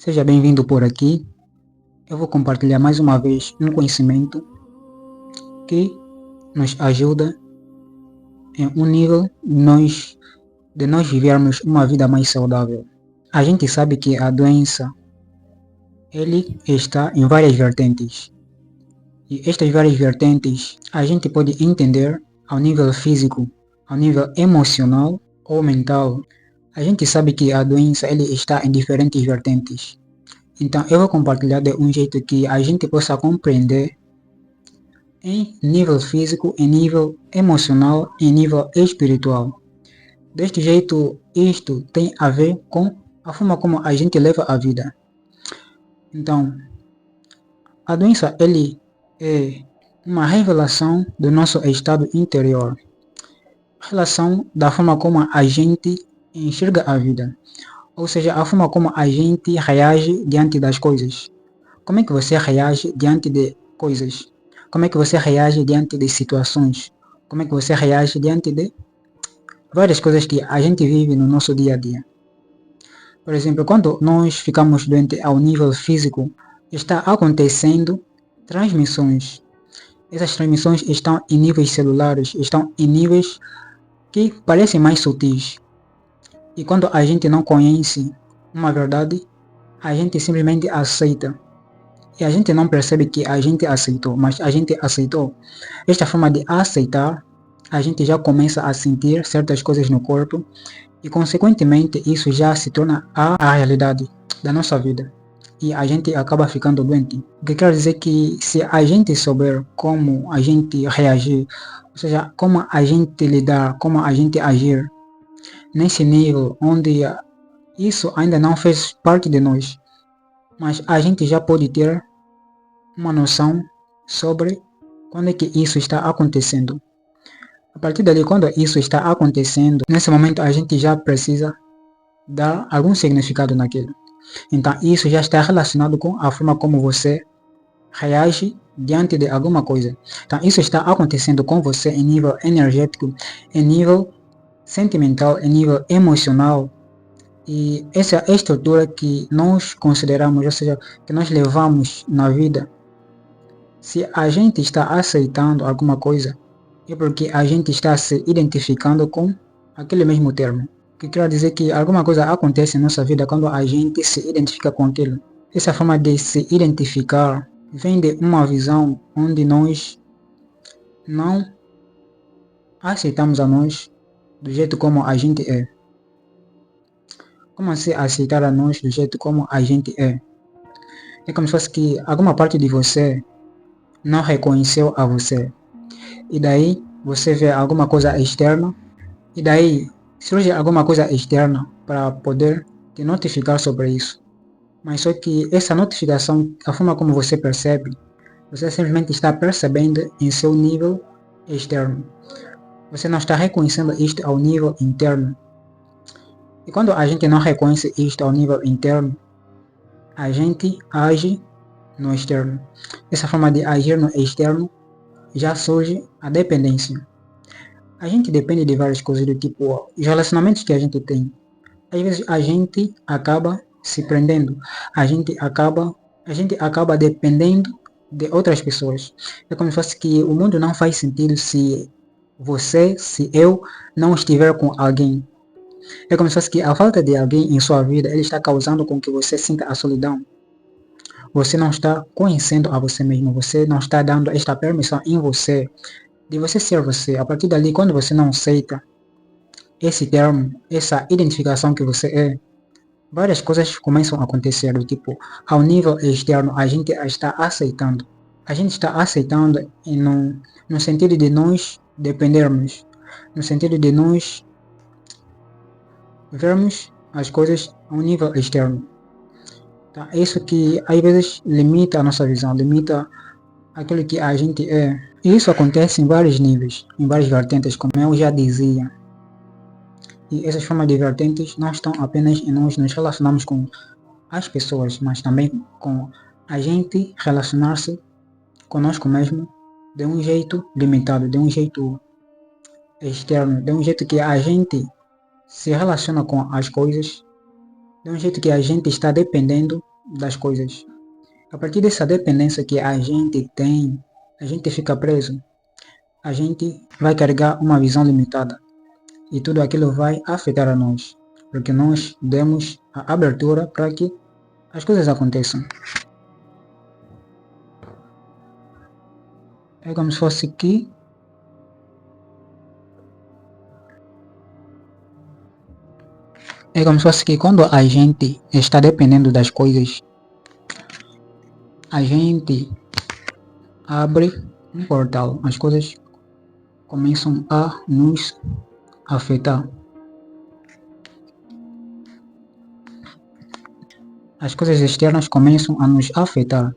Seja bem-vindo por aqui. Eu vou compartilhar mais uma vez um conhecimento que nos ajuda em um nível de nós vivermos uma vida mais saudável. A gente sabe que a doença ele está em várias vertentes. E estas várias vertentes a gente pode entender ao nível físico, ao nível emocional ou mental. A gente sabe que a doença ele está em diferentes vertentes. Então eu vou compartilhar de um jeito que a gente possa compreender em nível físico, em nível emocional, em nível espiritual. Deste jeito, isto tem a ver com a forma como a gente leva a vida. Então, a doença ele é uma revelação do nosso estado interior, relação da forma como a gente enxerga a vida, ou seja, a forma como a gente reage diante das coisas. Como é que você reage diante de coisas? Como é que você reage diante de situações? Como é que você reage diante de várias coisas que a gente vive no nosso dia a dia? Por exemplo, quando nós ficamos doentes ao nível físico, está acontecendo transmissões. Essas transmissões estão em níveis celulares, estão em níveis que parecem mais sutis. E quando a gente não conhece uma verdade, a gente simplesmente aceita. E a gente não percebe que a gente aceitou, mas a gente aceitou. Esta forma de aceitar, a gente já começa a sentir certas coisas no corpo e, consequentemente, isso já se torna a realidade da nossa vida. E a gente acaba ficando doente. O que quer dizer que se a gente souber como a gente reagir, ou seja, como a gente lidar, como a gente agir, nesse nível onde isso ainda não fez parte de nós, mas a gente já pode ter uma noção sobre quando é que isso está acontecendo. A partir dali, quando isso está acontecendo, nesse momento a gente já precisa dar algum significado naquilo. Então isso já está relacionado com a forma como você reage diante de alguma coisa. Então isso está acontecendo com você em nível energético, em nível sentimental, em nível emocional. E essa é a estrutura que nós consideramos, ou seja, que nós levamos na vida. Se a gente está aceitando alguma coisa, é porque a gente está se identificando com aquele mesmo termo. Que quer dizer que alguma coisa acontece em nossa vida quando a gente se identifica com aquilo. Essa forma de se identificar vem de uma visão onde nós não aceitamos a nós do jeito como a gente é. Como assim aceitar a nós do jeito como a gente é? É como se fosse que alguma parte de você não reconheceu a você. E daí você vê alguma coisa externa. E daí surge alguma coisa externa para poder te notificar sobre isso. Mas só que essa notificação, a forma como você percebe, você simplesmente está percebendo em seu nível externo. Você não está reconhecendo isto ao nível interno. E quando a gente não reconhece isto ao nível interno, a gente age no externo. Essa forma de agir no externo já surge a dependência. A gente depende de várias coisas do tipo os relacionamentos que a gente tem. Às vezes a gente acaba se prendendo, a gente acaba dependendo de outras pessoas. É como se fosse que o mundo não faz sentido se eu não estiver com alguém. É como se fosse que a falta de alguém em sua vida, ele está causando com que você sinta a solidão. Você não está conhecendo a você mesmo, você não está dando esta permissão em você, de você ser você. A partir dali, quando você não aceita esse termo, essa identificação que você é, várias coisas começam a acontecer, do tipo, ao nível externo, a gente está aceitando. A gente está aceitando no sentido de nós dependermos, no sentido de nós vermos as coisas ao nível externo. Tá? Isso que às vezes limita a nossa visão, limita aquilo que a gente é. E isso acontece em vários níveis, em várias vertentes, como eu já dizia. E essas formas de vertentes não estão apenas em nós nos relacionarmos com as pessoas, mas também com a gente relacionar-se conosco mesmo de um jeito limitado, de um jeito externo, de um jeito que a gente se relaciona com as coisas, de um jeito que a gente está dependendo das coisas. A partir dessa dependência que a gente tem, a gente fica preso. A gente vai carregar uma visão limitada. E tudo aquilo vai afetar a nós. Porque nós demos a abertura para que as coisas aconteçam. É como se fosse que quando a gente está dependendo das coisas, a gente abre um portal. As coisas começam a nos afetar. As coisas externas começam a nos afetar.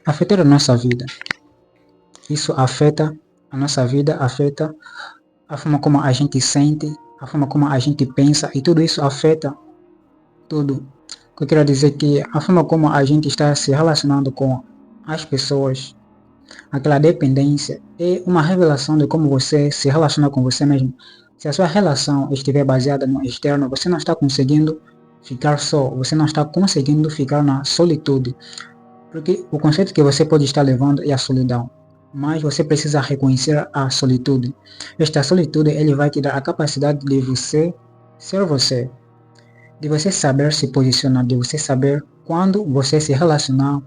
Afetar a nossa vida. Isso afeta a nossa vida, afeta a forma como a gente sente, a forma como a gente pensa, e tudo isso afeta tudo. O que eu quero dizer é que a forma como a gente está se relacionando com as pessoas, aquela dependência, é uma revelação de como você se relaciona com você mesmo. Se a sua relação estiver baseada no externo, você não está conseguindo ficar só, você não está conseguindo ficar na solitude. Porque o conceito que você pode estar levando é a solidão. Mas você precisa reconhecer a solitude. Esta solitude, ele vai te dar a capacidade de você ser você. De você saber se posicionar, de você saber quando você se relacionar,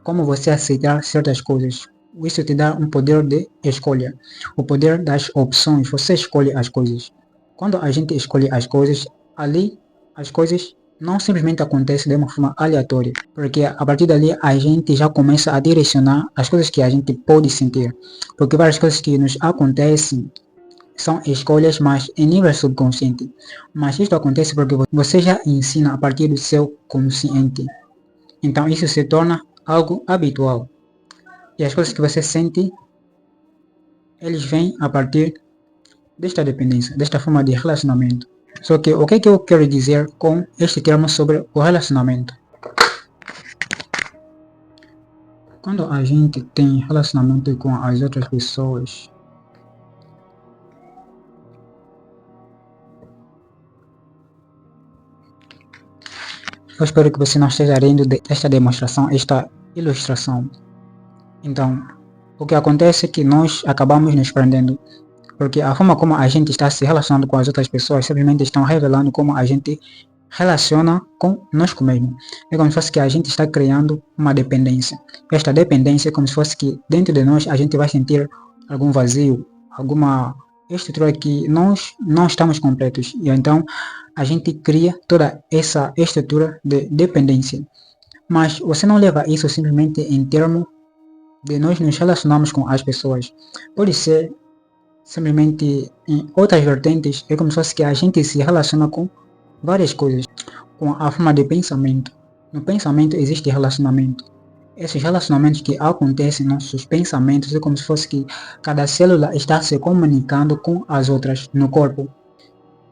como você aceitar certas coisas. Isso te dá um poder de escolha. O poder das opções. Você escolhe as coisas. Quando a gente escolhe as coisas, ali as coisas não simplesmente acontece de uma forma aleatória, porque a partir dali a gente já começa a direcionar as coisas que a gente pode sentir, porque várias coisas que nos acontecem são escolhas, mas em nível subconsciente, mas isto acontece porque você já ensina a partir do seu consciente, então isso se torna algo habitual, e as coisas que você sente, eles vêm a partir desta dependência, desta forma de relacionamento. Só que o que é que eu quero dizer com este termo sobre o relacionamento? Quando a gente tem relacionamento com as outras pessoas, eu espero que você não esteja rindo desta demonstração, esta ilustração. Então, o que acontece é que nós acabamos nos prendendo, porque a forma como a gente está se relacionando com as outras pessoas simplesmente estão revelando como a gente relaciona conosco mesmo. É como se fosse que a gente está criando uma dependência. Esta dependência é como se fosse que dentro de nós a gente vai sentir algum vazio, alguma estrutura que nós não estamos completos. E então a gente cria toda essa estrutura de dependência. Mas você não leva isso simplesmente em termos de nós nos relacionarmos com as pessoas. Pode ser simplesmente em outras vertentes, é como se fosse que a gente se relaciona com várias coisas, com a forma de pensamento. No pensamento existe relacionamento. Esses relacionamentos que acontecem nos nossos pensamentos é como se fosse que cada célula está se comunicando com as outras no corpo.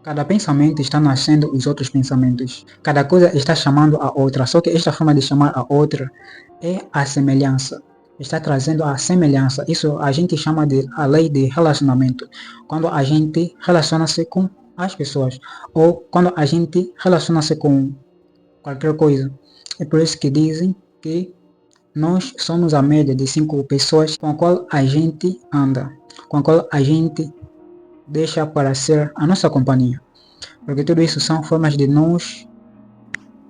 Cada pensamento está nascendo os outros pensamentos. Cada coisa está chamando a outra, só que esta forma de chamar a outra é a semelhança. Está trazendo a semelhança. Isso a gente chama de a lei de relacionamento. Quando a gente relaciona-se com as pessoas, ou quando a gente relaciona-se com qualquer coisa. É por isso que dizem que nós somos a média de 5 pessoas com a qual a gente anda, com a qual a gente deixa para ser a nossa companhia. Porque tudo isso são formas de nós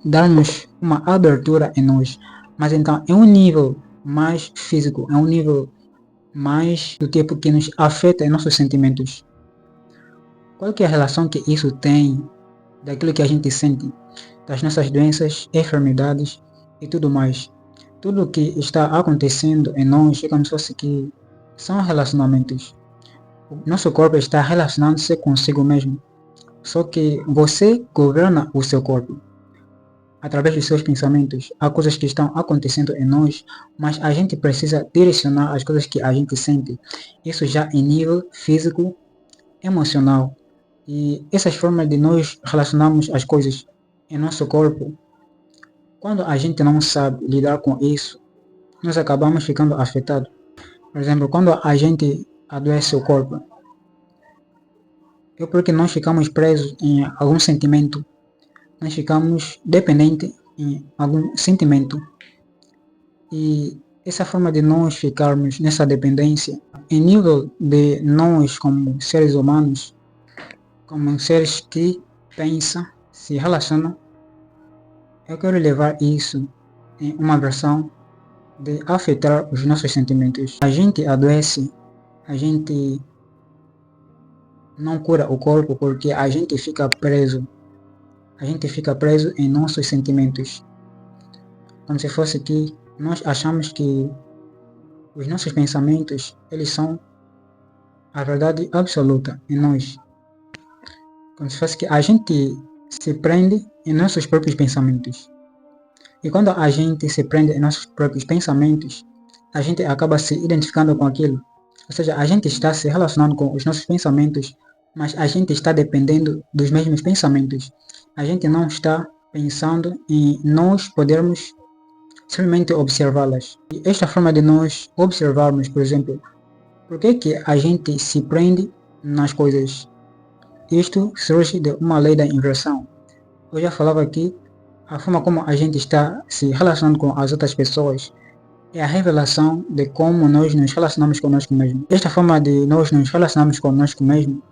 darmos uma abertura em nós. Mas então é um nível mais físico, é um nível mais do tipo que nos afeta em nossos sentimentos. Qual que é a relação que isso tem daquilo que a gente sente, das nossas doenças, enfermidades e tudo mais? Tudo que está acontecendo em nós é como se fosse que são relacionamentos. O nosso corpo está relacionando-se consigo mesmo. Só que você governa o seu corpo através dos seus pensamentos. Há coisas que estão acontecendo em nós, mas a gente precisa direcionar as coisas que a gente sente. Isso já em nível físico, emocional. E essas formas de nós relacionarmos as coisas em nosso corpo, quando a gente não sabe lidar com isso, nós acabamos ficando afetados. Por exemplo, quando a gente adoece o corpo, é porque nós ficamos presos em algum sentimento, nós ficamos dependentes em algum sentimento. E essa forma de nós ficarmos nessa dependência, em nível de nós como seres humanos, como seres que pensam, se relacionam, eu quero levar isso em uma versão de afetar os nossos sentimentos. A gente adoece, a gente não cura o corpo porque a gente fica preso. A gente fica preso em nossos sentimentos. Como se fosse que nós achamos que os nossos pensamentos, eles são a verdade absoluta em nós. Como se fosse que a gente se prende em nossos próprios pensamentos. E quando a gente se prende em nossos próprios pensamentos, a gente acaba se identificando com aquilo. Ou seja, a gente está se relacionando com os nossos pensamentos, mas a gente está dependendo dos mesmos pensamentos. A gente não está pensando em nós podermos simplesmente observá-las. E esta forma de nós observarmos, por exemplo, por que a gente se prende nas coisas? Isto surge de uma lei da inversão. Eu já falava aqui, a forma como a gente está se relacionando com as outras pessoas é a revelação de como nós nos relacionamos conosco mesmo. Esta forma de nós nos relacionarmos conosco mesmo,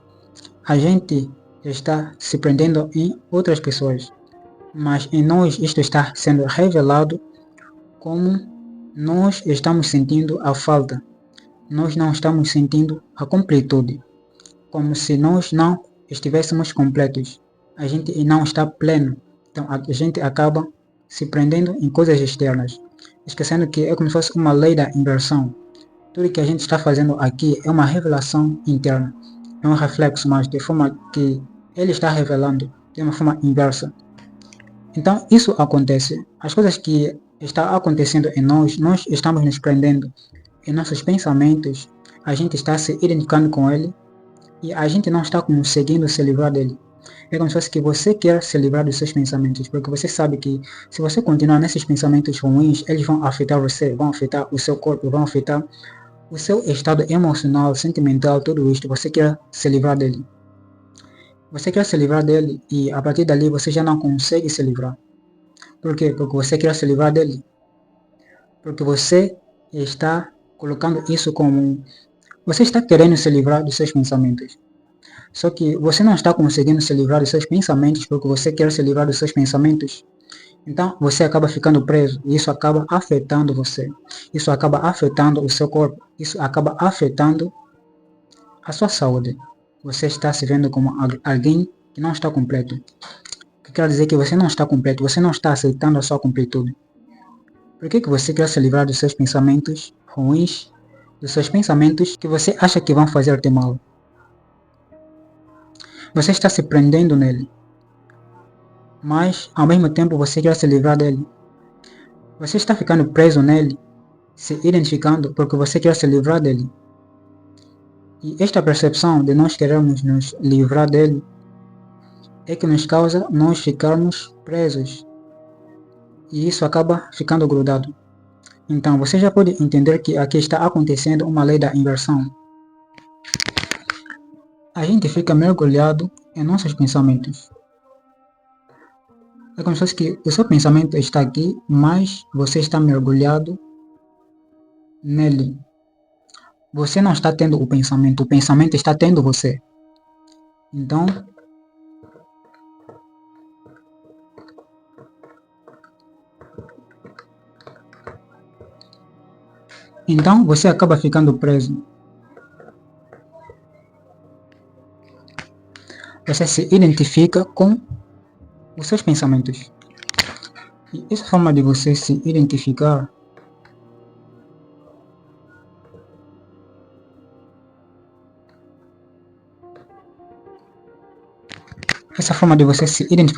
a gente está se prendendo em outras pessoas, mas em nós isto está sendo revelado como nós estamos sentindo a falta. Nós não estamos sentindo a completude, como se nós não estivéssemos completos. A gente não está pleno, então a gente acaba se prendendo em coisas externas, esquecendo que é como se fosse uma lei da inversão. Tudo que a gente está fazendo aqui é uma revelação interna, é um reflexo, mas de forma que ele está revelando de uma forma inversa. Então isso acontece, as coisas que estão acontecendo em nós estamos nos prendendo em nossos pensamentos, a gente está se identificando com ele e a gente não está conseguindo se livrar dele. É como se fosse que você quer se livrar dos seus pensamentos, porque você sabe que se você continuar nesses pensamentos ruins, eles vão afetar você, vão afetar o seu corpo, vão afetar o seu estado emocional, sentimental, tudo isto. Você quer se livrar dele. Você quer se livrar dele e a partir dali você já não consegue se livrar. Por quê? Porque você quer se livrar dele. Porque você está colocando isso como... Você está querendo se livrar dos seus pensamentos. Só que você não está conseguindo se livrar dos seus pensamentos porque você quer se livrar dos seus pensamentos. Então você acaba ficando preso e isso acaba afetando você. Isso acaba afetando o seu corpo. Isso acaba afetando a sua saúde. Você está se vendo como alguém que não está completo. O que quer dizer que você não está completo, você não está aceitando a sua completude. Por que você quer se livrar dos seus pensamentos ruins, dos seus pensamentos que você acha que vão fazer-te mal? Você está se prendendo nele, mas ao mesmo tempo você quer se livrar dele. Você está ficando preso nele, se identificando porque você quer se livrar dele. E esta percepção de nós queremos nos livrar dele é que nos causa nós ficarmos presos. E isso acaba ficando grudado. Então você já pode entender que aqui está acontecendo uma lei da inversão. A gente fica mergulhado em nossos pensamentos. É como se fosse que o seu pensamento está aqui, mas você está mergulhado nele. Você não está tendo o pensamento está tendo você. Então você acaba ficando preso. Você se identifica com os seus pensamentos. E essa forma de você se identificar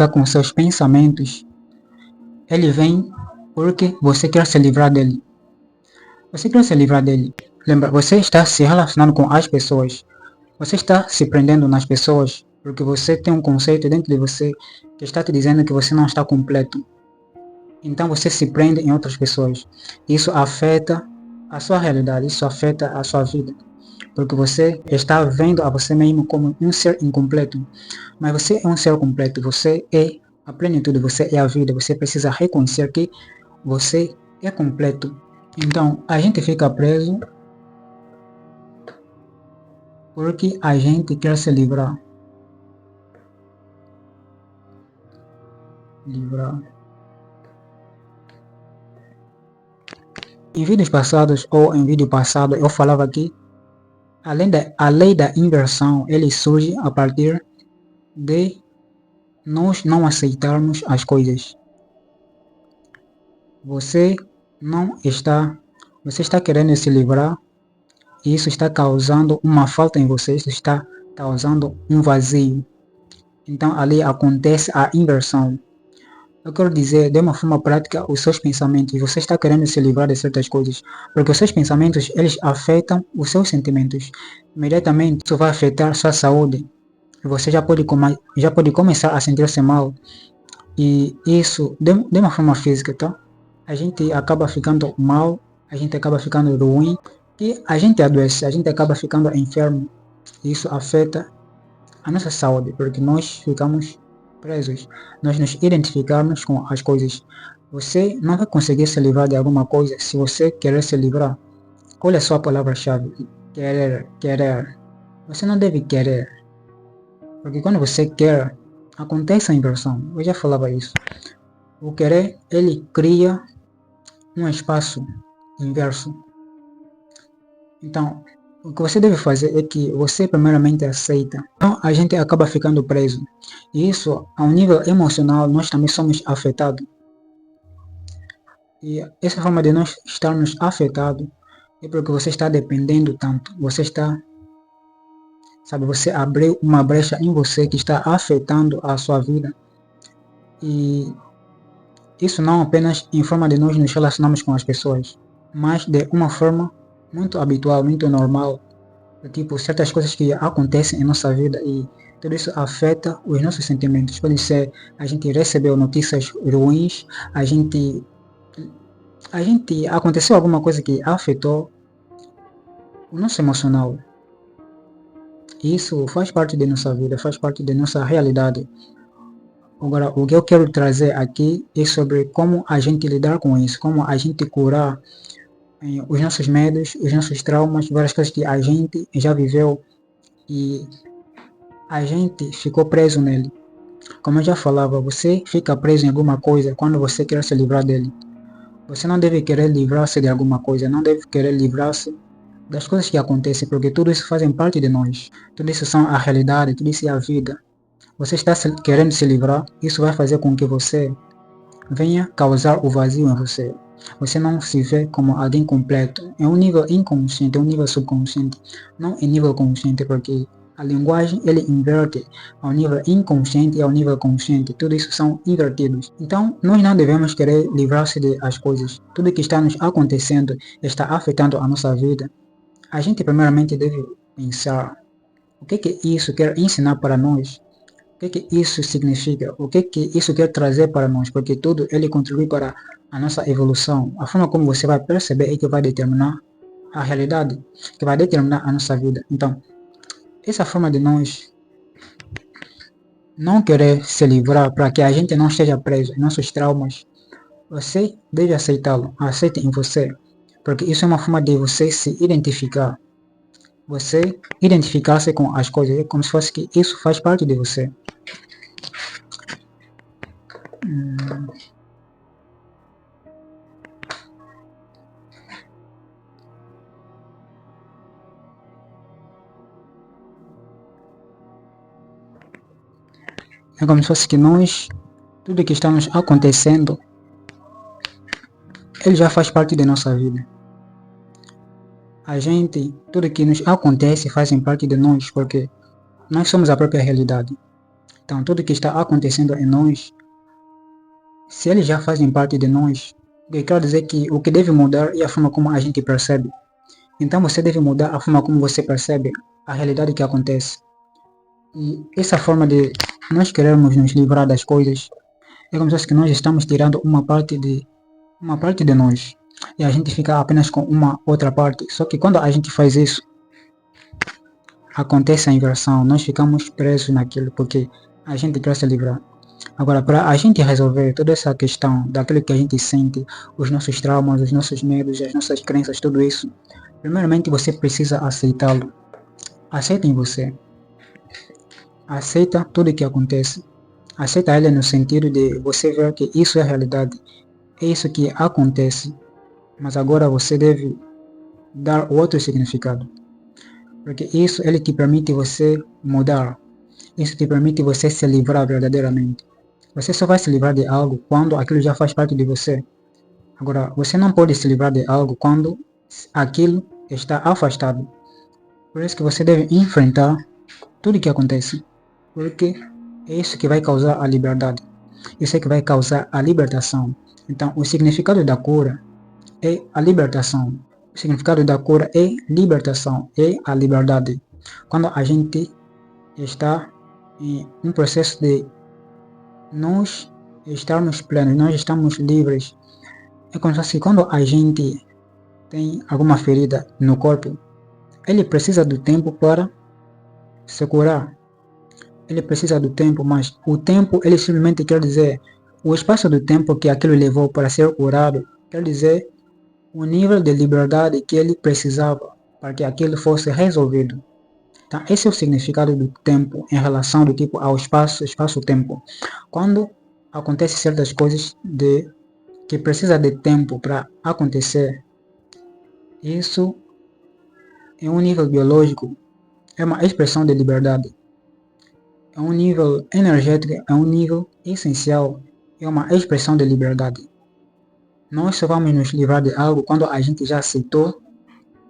com os seus pensamentos, ele vem porque você quer se livrar dele. Você quer se livrar dele. Lembra, você está se relacionando com as pessoas. Você está se prendendo nas pessoas porque você tem um conceito dentro de você que está te dizendo que você não está completo. Então você se prende em outras pessoas. Isso afeta a sua realidade, isso afeta a sua vida. Porque você está vendo a você mesmo como um ser incompleto. Mas você é um ser completo, você é a plenitude, você é a vida, você precisa reconhecer que você é completo. Então, a gente fica preso porque a gente quer se livrar. Em vídeos passados ou em vídeo passado eu falava que a lei da inversão ele surge a partir de nós não aceitarmos as coisas. Você está querendo se livrar e isso está causando uma falta em você, isso está causando um vazio. Então ali acontece a inversão. Eu quero dizer, de uma forma prática, os seus pensamentos. Você está querendo se livrar de certas coisas, porque os seus pensamentos, eles afetam os seus sentimentos. Imediatamente, isso vai afetar sua saúde. Você já pode começar a sentir-se mal. E isso, de uma forma física, tá? A gente acaba ficando mal, a gente acaba ficando ruim, e a gente adoece, a gente acaba ficando enfermo. Isso afeta a nossa saúde, porque nós ficamos presos, nós nos identificarmos com as coisas. Você não vai conseguir se livrar de alguma coisa se você querer se livrar. Olha só a palavra-chave, querer. Você não deve querer, porque quando você quer, acontece a inversão. Eu já falava isso. O querer, ele cria um espaço inverso. Então, o que você deve fazer é que você primeiramente aceita. Então a gente acaba ficando preso. E isso, ao nível emocional, nós também somos afetados. E essa forma de nós estarmos afetados é porque você está dependendo tanto. Você abriu uma brecha em você que está afetando a sua vida. E isso não apenas em forma de nós nos relacionarmos com as pessoas, mas de uma forma muito habitual, muito normal. Tipo, certas coisas que acontecem em nossa vida e tudo isso afeta os nossos sentimentos. Pode ser, a gente recebeu notícias ruins, aconteceu alguma coisa que afetou o nosso emocional. Isso faz parte de nossa vida, faz parte de nossa realidade. Agora, o que eu quero trazer aqui é sobre como a gente lidar com isso, como a gente curar os nossos medos, os nossos traumas, várias coisas que a gente já viveu e a gente ficou preso nele. Como eu já falava, você fica preso em alguma coisa quando você quer se livrar dele. Você não deve querer livrar-se de alguma coisa, não deve querer livrar-se das coisas que acontecem, porque tudo isso fazem parte de nós. Tudo isso são a realidade, tudo isso é a vida. Você está querendo se livrar, isso vai fazer com que você venha causar o vazio em você. Você não se vê como alguém completo. É um nível inconsciente, é um nível subconsciente, não é nível consciente, porque a linguagem ele inverte ao nível inconsciente e ao nível consciente. Tudo isso são invertidos. Então, nós não devemos querer livrar-se das coisas. Tudo que está nos acontecendo está afetando a nossa vida. A gente primeiramente deve pensar o que isso quer ensinar para nós. O que isso significa? O que isso quer trazer para nós? Porque tudo ele contribui para a nossa evolução. A forma como você vai perceber é que vai determinar a realidade, que vai determinar a nossa vida. Então, essa forma de nós não querer se livrar para que a gente não esteja preso em nossos traumas, você deve aceitá-lo. Aceite em você, porque isso é uma forma de você se identificar. Você identificar-se com as coisas, é como se fosse que isso faz parte de você. É como se fosse que nós, tudo que está nos acontecendo, ele já faz parte da nossa vida. A gente, tudo que nos acontece fazem parte de nós, porque nós somos a própria realidade. Então, tudo que está acontecendo em nós, se eles já fazem parte de nós, eu quero dizer que o que deve mudar é a forma como a gente percebe. Então, você deve mudar a forma como você percebe a realidade que acontece. E essa forma de nós querermos nos livrar das coisas, é como se que nós estamos tirando uma parte de nós. E a gente fica apenas com uma outra parte. Só que quando a gente faz isso, acontece a inversão. Nós ficamos presos naquilo porque a gente quer se livrar. Agora, para a gente resolver toda essa questão daquilo que a gente sente, os nossos traumas, os nossos medos, as nossas crenças, tudo isso, primeiramente você precisa aceitá-lo. Aceita em você. Aceita tudo o que acontece. Aceita ele no sentido de você ver que isso é a realidade. É isso que acontece. Mas agora você deve dar outro significado. Porque isso ele te permite você mudar. Isso te permite você se livrar verdadeiramente. Você só vai se livrar de algo quando aquilo já faz parte de você. Agora, você não pode se livrar de algo quando aquilo está afastado. Por isso que você deve enfrentar tudo que acontece. Porque é isso que vai causar a liberdade. Isso é que vai causar a libertação. Então, o significado da cura é a libertação. O significado da cura é libertação, é a liberdade. Quando a gente está em um processo de nós estarmos plenos, nós estamos livres. É como se quando a gente tem alguma ferida no corpo, ele precisa do tempo para se curar. Ele precisa do tempo, mas o tempo ele simplesmente quer dizer o espaço do tempo que aquilo levou para ser curado, quer dizer o nível de liberdade que ele precisava para que aquilo fosse resolvido. Então, esse é o significado do tempo em relação do tipo ao espaço-tempo. Quando acontecem certas coisas que precisa de tempo para acontecer, isso é um nível biológico, é uma expressão de liberdade. É um nível energético, é um nível essencial, é uma expressão de liberdade. Nós só vamos nos livrar de algo quando a gente já aceitou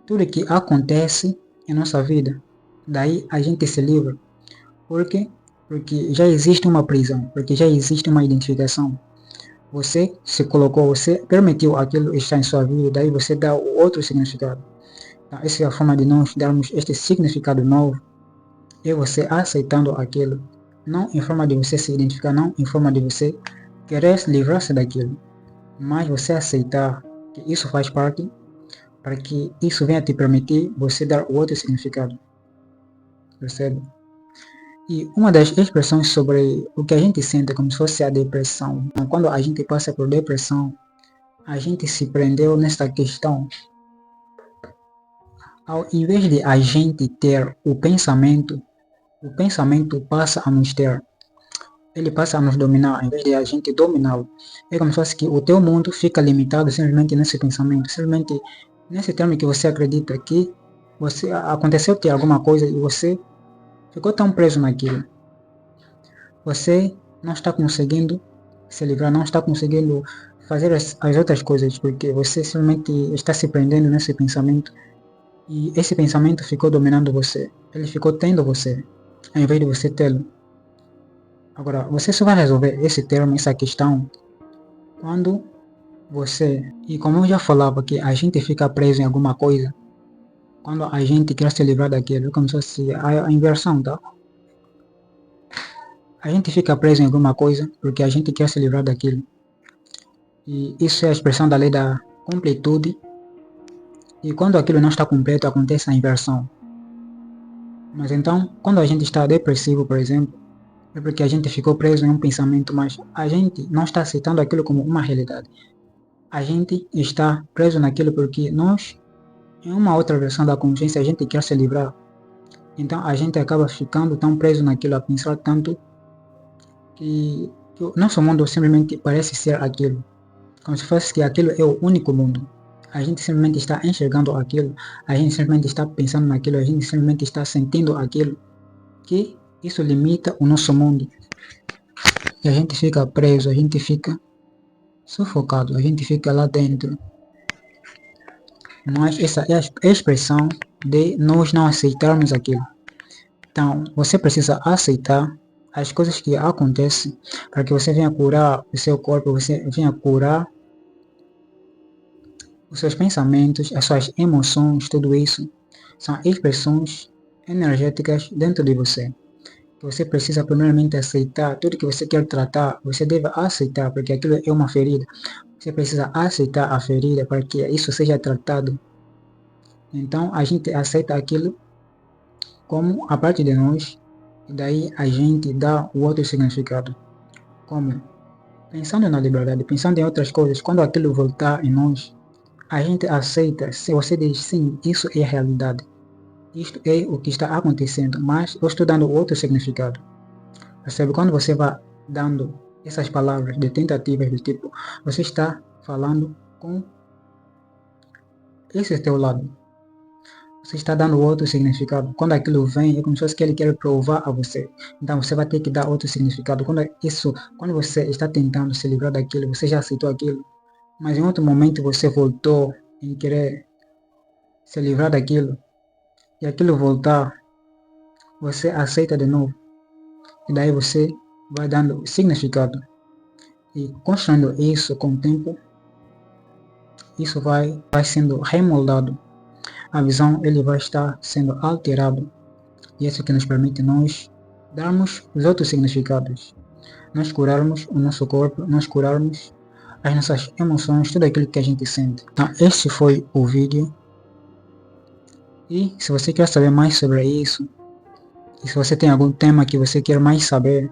tudo que acontece em nossa vida. Daí a gente se livra. Por quê? Porque já existe uma prisão, porque já existe uma identificação. Você se colocou, você permitiu aquilo estar em sua vida, daí você dá outro significado. Então, essa é a forma de nós darmos este significado novo, é você aceitando aquilo, não em forma de você se identificar, não em forma de você querer livrar-se daquilo, mas você aceitar que isso faz parte, para que isso venha te permitir você dar outro significado. Percebe? E uma das expressões sobre o que a gente sente como se fosse a depressão, quando a gente passa por depressão, a gente se prendeu nesta questão. Ao invés de a gente ter o pensamento passa a nos ter. Ele passa a nos dominar, ao invés de a gente dominá-lo. É como se fosse que o teu mundo fica limitado simplesmente nesse pensamento, simplesmente nesse termo que você acredita que aconteceu-te alguma coisa e você ficou tão preso naquilo. Você não está conseguindo se livrar, não está conseguindo fazer as outras coisas, porque você simplesmente está se prendendo nesse pensamento. E esse pensamento ficou dominando você. Ele ficou tendo você, ao invés de você tê-lo. Agora, você só vai resolver esse termo, essa questão, quando você... E como eu já falava que a gente fica preso em alguma coisa, quando a gente quer se livrar daquilo, é como se fosse a inversão, tá? A gente fica preso em alguma coisa porque a gente quer se livrar daquilo. E isso é a expressão da lei da completude. E quando aquilo não está completo, acontece a inversão. Mas então, quando a gente está depressivo, por exemplo, é porque a gente ficou preso em um pensamento, mas a gente não está aceitando aquilo como uma realidade. A gente está preso naquilo porque nós, em uma outra versão da consciência, a gente quer se livrar. Então a gente acaba ficando tão preso naquilo, a pensar tanto, que o nosso mundo simplesmente parece ser aquilo. Como se fosse que aquilo é o único mundo. A gente simplesmente está enxergando aquilo, a gente simplesmente está pensando naquilo, a gente simplesmente está sentindo aquilo, que isso limita o nosso mundo. E a gente fica preso, a gente fica sufocado, a gente fica lá dentro. Mas essa é a expressão de nós não aceitarmos aquilo. Então, você precisa aceitar as coisas que acontecem para que você venha curar o seu corpo, você venha curar os seus pensamentos, as suas emoções, tudo isso são expressões energéticas dentro de você. Você precisa primeiramente aceitar tudo que você quer tratar, você deve aceitar, porque aquilo é uma ferida. Você precisa aceitar a ferida para que isso seja tratado. Então a gente aceita aquilo como a parte de nós, e daí a gente dá o outro significado. como pensando na liberdade, pensando em outras coisas, quando aquilo voltar em nós, a gente aceita, se você diz sim, isso é a realidade. Isto é o que está acontecendo, mas eu estou dando outro significado. Percebe? Quando você vai dando essas palavras de tentativas do tipo, você está falando com esse teu lado. Você está dando outro significado. Quando aquilo vem, é como se fosse que ele quer provar a você. Então você vai ter que dar outro significado. Quando você está tentando se livrar daquilo, você já aceitou aquilo, mas em outro momento você voltou em querer se livrar daquilo, e aquilo voltar, você aceita de novo. E daí você vai dando significado. E construindo isso com o tempo, isso vai sendo remoldado. A visão ele vai estar sendo alterado. E isso que nos permite nós darmos os outros significados. Nós curarmos o nosso corpo, nós curarmos as nossas emoções, tudo aquilo que a gente sente. Então, este foi o vídeo. E se você quer saber mais sobre isso, e se você tem algum tema que você quer mais saber,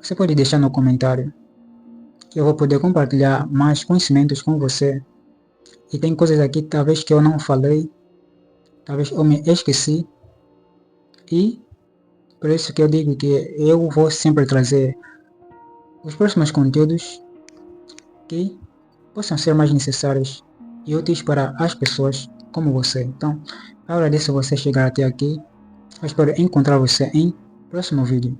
você pode deixar no comentário, que eu vou poder compartilhar mais conhecimentos com você. E tem coisas aqui talvez que eu não falei, talvez eu me esqueci, e por isso que eu digo que eu vou sempre trazer os próximos conteúdos que possam ser mais necessários e úteis para as pessoas como você. Então, eu agradeço você chegar até aqui. Eu espero encontrar você em próximo vídeo.